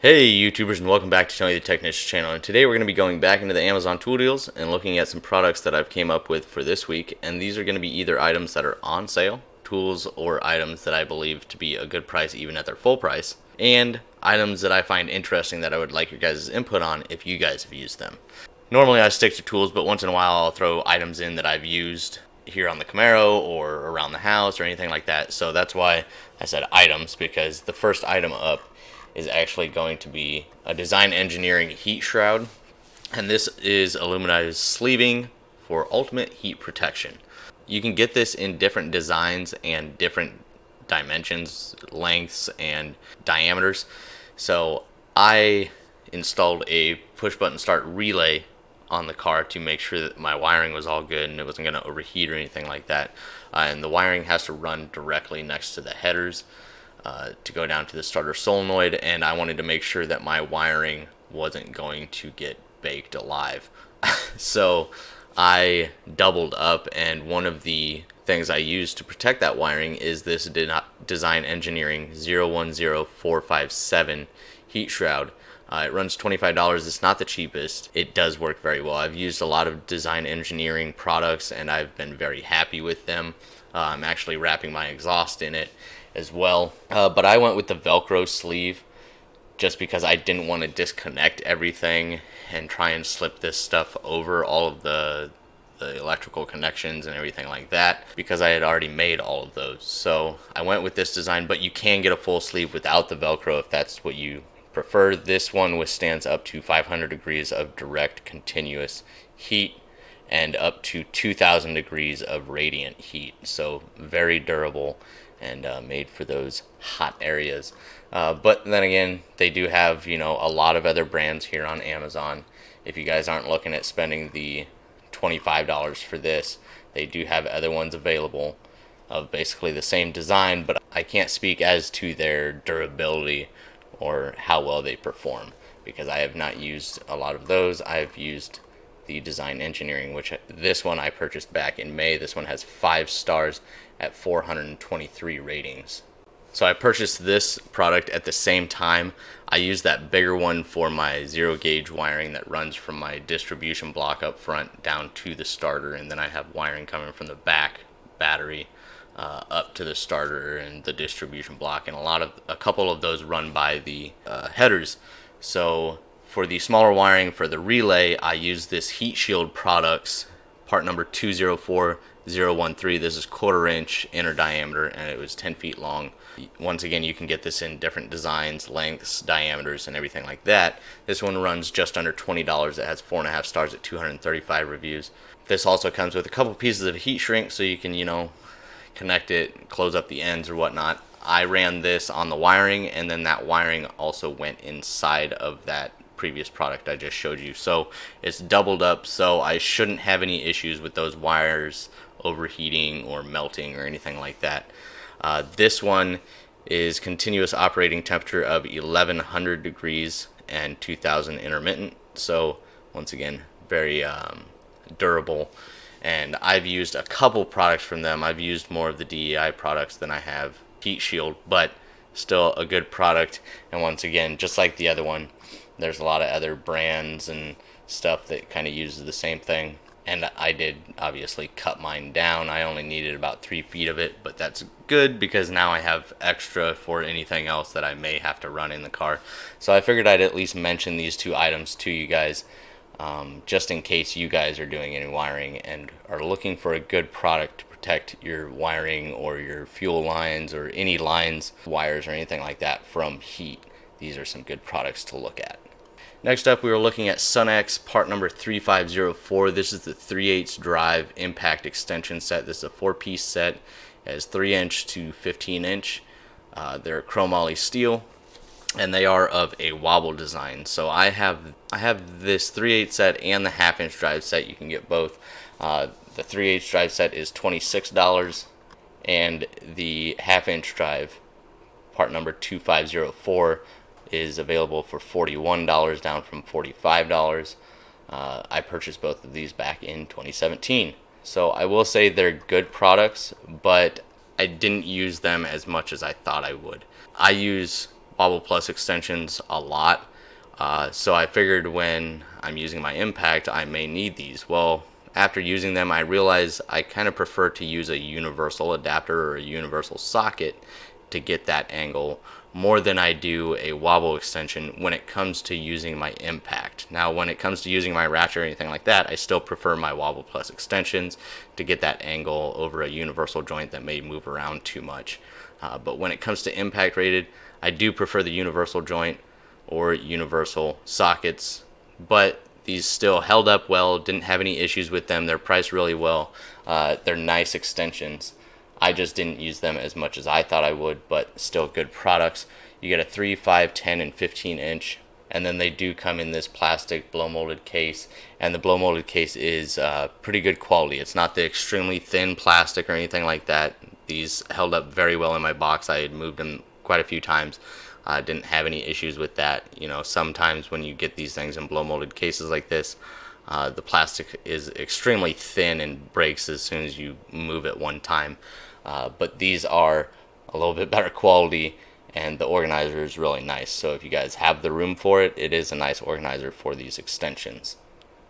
Hey YouTubers, and welcome back to Tony the Technician channel. And today we're going to be going back into the Amazon tool deals and looking at some products that I've came up with for this week. And these are going to be either items that are on sale, tools, or items that I believe to be a good price even at their full price, and items that I find interesting that I would like your guys' input on if you guys have used them. Normally I stick to tools, but once in a while I'll throw items in that I've used here on the Camaro or around the house or anything like that. So that's why I said items, because the first item up is actually going to be a design engineering heat shroud, and this is aluminized sleeving for ultimate heat protection. You can get this in different designs and different dimensions, lengths, and diameters. So I installed a push button start relay on the car to make sure that my wiring was all good and it wasn't going to overheat or anything like that. And the wiring has to run directly next to the headers to go down to the starter solenoid, and I wanted to make sure that my wiring wasn't going to get baked alive. So I doubled up, and one of the things I used to protect that wiring is this Design Engineering 010457 heat shroud. It runs $25. It's not the cheapest. It does work very well. I've used a lot of design engineering products and I've been very happy with them. I'm actually wrapping my exhaust in it as well. But I went with the Velcro sleeve just because I didn't want to disconnect everything and try and slip this stuff over all of the electrical connections and everything like that, because I had already made all of those. So I went with this design, but you can get a full sleeve without the Velcro if that's what you prefer. This one withstands up to 500 degrees of direct continuous heat and up to 2000 degrees of radiant heat. So very durable and made for those hot areas. But then again, they do have, a lot of other brands here on Amazon. If you guys aren't looking at spending the $25 for this, they do have other ones available of basically the same design, but I can't speak as to their durability or how well they perform, because I have not used a lot of those. I've used the Design Engineering, which this one I purchased back in May. This one has 5 stars at 423 ratings. So I purchased this product at the same time. I used that bigger one for my 0 gauge wiring that runs from my distribution block up front down to the starter, and then I have wiring coming from the back battery up to the starter and the distribution block, and a couple of those run by the headers. So for the smaller wiring for the relay, I use this Heat Shield Products part number 204013. This is 1/4 inch inner diameter, and it was 10 feet long. Once again, you can get this in different designs, lengths, diameters, and everything like that. This one runs just under $20. It has 4.5 stars at 235 reviews. This also comes with a couple pieces of heat shrink, so you can, connect it, close up the ends or whatnot. I ran this on the wiring, and then that wiring also went inside of that previous product I just showed you. So it's doubled up, so I shouldn't have any issues with those wires overheating or melting or anything like that. This one is continuous operating temperature of 1100 degrees and 2000 intermittent. So once again, very durable. And I've used a couple products from them. I've used more of the DEI products than I have Heat Shield, but still a good product. And once again, just like the other one, there's a lot of other brands and stuff that kind of uses the same thing. And I did obviously cut mine down. I only needed about 3 feet of it, but that's good because now I have extra for anything else that I may have to run in the car. So I figured I'd at least mention these 2 items to you guys, just in case you guys are doing any wiring and are looking for a good product to protect your wiring or your fuel lines or any lines, wires, or anything like that from heat. These are some good products to look at. Next up, we were looking at Sunex part number 3504. This is the 3/8 drive impact extension set. This is a 4-piece set. It has 3-inch to 15-inch. They're chromoly steel, and they are of a Wobble design. So I have this 3/8 set and the 1/2-inch drive set. You can get both. The 3/8 drive set is $26, and the 1/2-inch drive part number 2504 is available for $41, down from $45. I purchased both of these back in 2017. So I will say they're good products, but I didn't use them as much as I thought I would. I use Wobble Plus extensions a lot. So I figured when I'm using my impact, I may need these. Well, after using them, I realized I kind of prefer to use a universal adapter or a universal socket to get that angle more than I do a wobble extension when it comes to using my impact. Now, when it comes to using my ratchet or anything like that, I still prefer my Wobble Plus extensions to get that angle over a universal joint that may move around too much. But when it comes to impact rated, I do prefer the universal joint or universal sockets, but these still held up well, didn't have any issues with them. They're priced really well. They're nice extensions. I just didn't use them as much as I thought I would, but still good products. You get a 3, 5, 10, and 15 inch, and then they do come in this plastic blow molded case, and the blow molded case is pretty good quality. It's not the extremely thin plastic or anything like that. These held up very well in my box. I had moved them quite a few times. Didn't have any issues with that. You know, sometimes when you get these things in blow molded cases like this, the plastic is extremely thin and breaks as soon as you move it one time. But these are a little bit better quality, and the organizer is really nice. So if you guys have the room for it, it is a nice organizer for these extensions.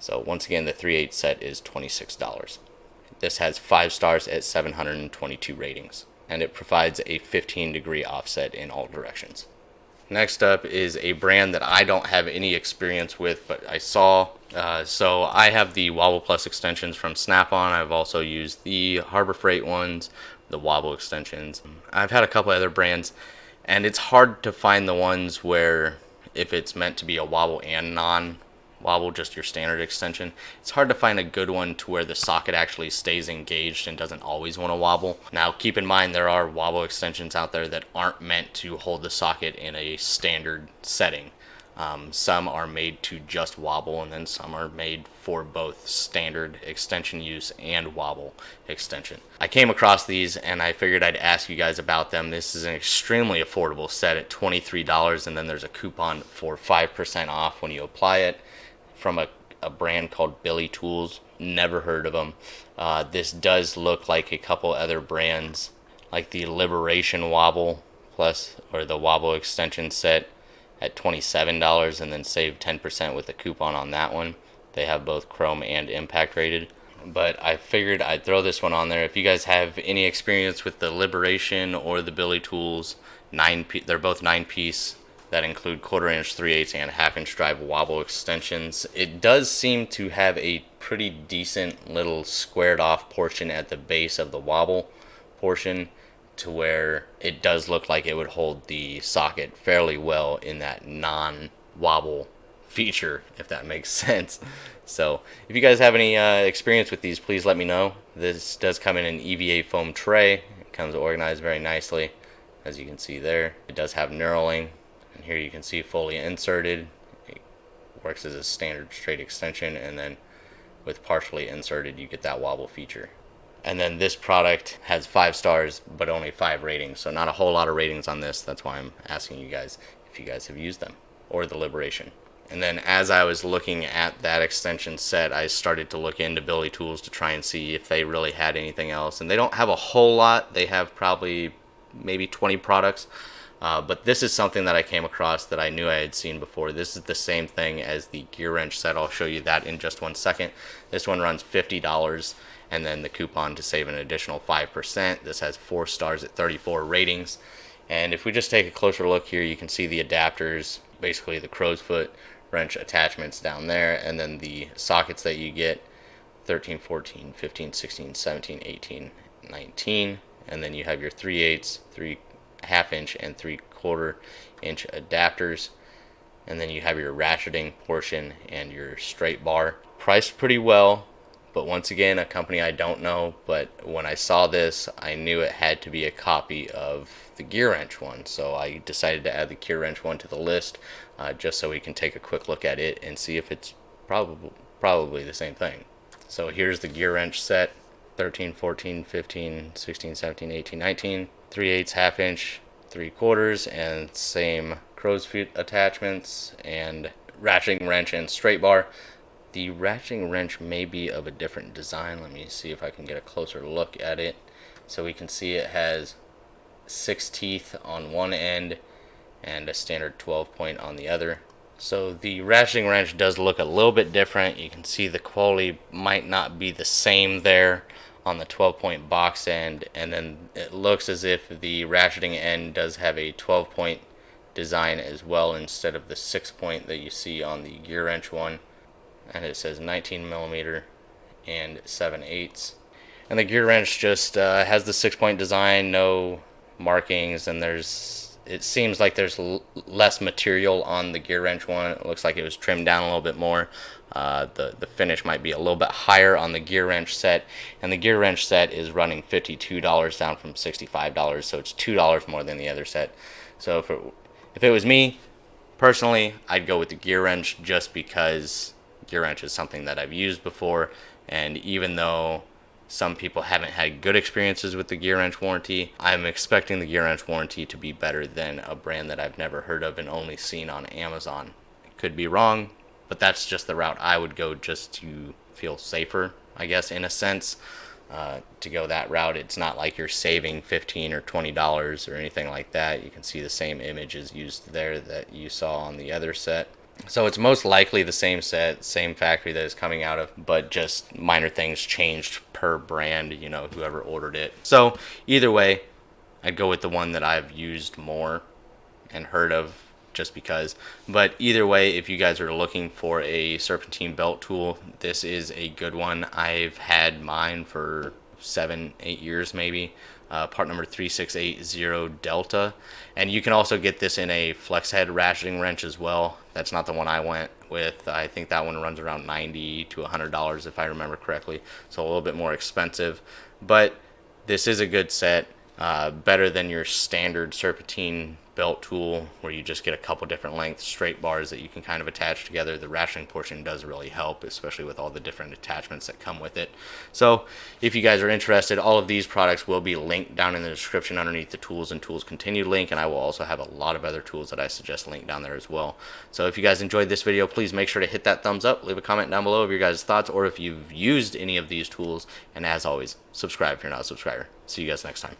So once again, the 3/8 set is $26. This has 5 stars at 722 ratings, and it provides a 15-degree offset in all directions. Next up is a brand that I don't have any experience with, but I saw. So I have the Wobble Plus extensions from SnapOn. I've also used the Harbor Freight ones, the Wobble extensions. I've had a couple other brands, and it's hard to find the ones where if it's meant to be a wobble and non-wobble, just your standard extension, it's hard to find a good one to where the socket actually stays engaged and doesn't always want to wobble. Now, keep in mind there are wobble extensions out there that aren't meant to hold the socket in a standard setting. Some are made to just wobble, and then some are made for both standard extension use and wobble extension. I came across these and I figured I'd ask you guys about them. This is an extremely affordable set at $23, and then there's a coupon for 5% off when you apply it from a brand called Billy Tools. Never heard of them. This does look like a couple other brands, like the Liberation Wobble Plus or the Wobble extension set at $27, and then save 10% with a coupon on that one. They have both chrome and impact rated, but I figured I'd throw this one on there. If you guys have any experience with the Liberation or the Billy Tools, they're both 9-piece that include 1/4 inch, 3/8, and 1/2 inch drive wobble extensions. It does seem to have a pretty decent little squared off portion at the base of the wobble portion, to where it does look like it would hold the socket fairly well in that non-wobble feature, if that makes sense. So if you guys have any experience with these, please let me know. This does come in an EVA foam tray. It comes organized very nicely, as you can see there. It does have knurling, and here you can see fully inserted. It works as a standard straight extension, and then with partially inserted you get that wobble feature. And then this product has 5 stars, but only 5 ratings. So not a whole lot of ratings on this. That's why I'm asking you guys if you guys have used them, or the Liberation. And then as I was looking at that extension set, I started to look into Billy Tools to try and see if they really had anything else. And they don't have a whole lot. They have probably maybe 20 products. But this is something that I came across that I knew I had seen before. This is the same thing as the Gearwrench set. I'll show you that in just one second. This one runs $50, and then the coupon to save an additional 5%. This has 4 stars at 34 ratings. And if we just take a closer look here, you can see the adapters, basically the crow's foot wrench attachments down there, and then the sockets that you get, 13, 14, 15, 16, 17, 18, 19. And then you have your 3/8, 3/2 inch, and 3/4 inch adapters. And then you have your ratcheting portion and your straight bar. Priced pretty well, but once again, a company I don't know. But when I saw this, I knew it had to be a copy of the Gearwrench one. So I decided to add the Gearwrench one to the list, just so we can take a quick look at it and see if it's probably the same thing. So here's the Gearwrench set, 13, 14, 15, 16, 17, 18, 19, 3/8, 1/2 inch, 3/4, and same crow's feet attachments and ratcheting wrench and straight bar. The ratcheting wrench may be of a different design. Let me see if I can get a closer look at it. So we can see it has 6 teeth on one end, and a standard 12 point on the other. So the ratcheting wrench does look a little bit different. You can see the quality might not be the same there on the 12 point box end, and then it looks as if the ratcheting end does have a 12 point design as well instead of the 6 point that you see on the Gearwrench one, and it says 19 millimeter and 7/8. And the Gearwrench just has the 6 point design, no markings, and it seems like there's less material on the Gearwrench one. It looks like it was trimmed down a little bit more. The finish might be a little bit higher on the Gearwrench set, and the Gearwrench set is running $52 down from $65, so it's $2 more than the other set. So if it was me personally, I'd go with the Gearwrench just because Gearwrench is something that I've used before, and even though some people haven't had good experiences with the Gearwrench warranty, I'm expecting the Gearwrench warranty to be better than a brand that I've never heard of and only seen on Amazon. Could be wrong, but that's just the route I would go just to feel safer, I guess, in a sense. To go that route, it's not like you're saving $15 or $20 or anything like that. You can see the same images used there that you saw on the other set. So it's most likely the same set, same factory that it's coming out of, but just minor things changed per brand, you know, whoever ordered it. So either way, I'd go with the one that I've used more and heard of just because. But either way, if you guys are looking for a serpentine belt tool, this is a good one. I've had mine for 7-8 years maybe. Part number 3680 Delta, and you can also get this in a flex head ratcheting wrench as well. That's not the one I went with. I think that one runs around $90 to $100 if I remember correctly, so a little bit more expensive, but this is a good set. Better than your standard serpentine belt tool where you just get a couple different length straight bars that you can kind of attach together. The ratcheting portion does really help, especially with all the different attachments that come with it. So if you guys are interested, all of these products will be linked down in the description underneath the tools and tools continued link, and I will also have a lot of other tools that I suggest linked down there as well. So if you guys enjoyed this video, please make sure to hit that thumbs up, leave a comment down below of your guys' thoughts, or if you've used any of these tools, and as always, subscribe if you're not a subscriber. See you guys next time.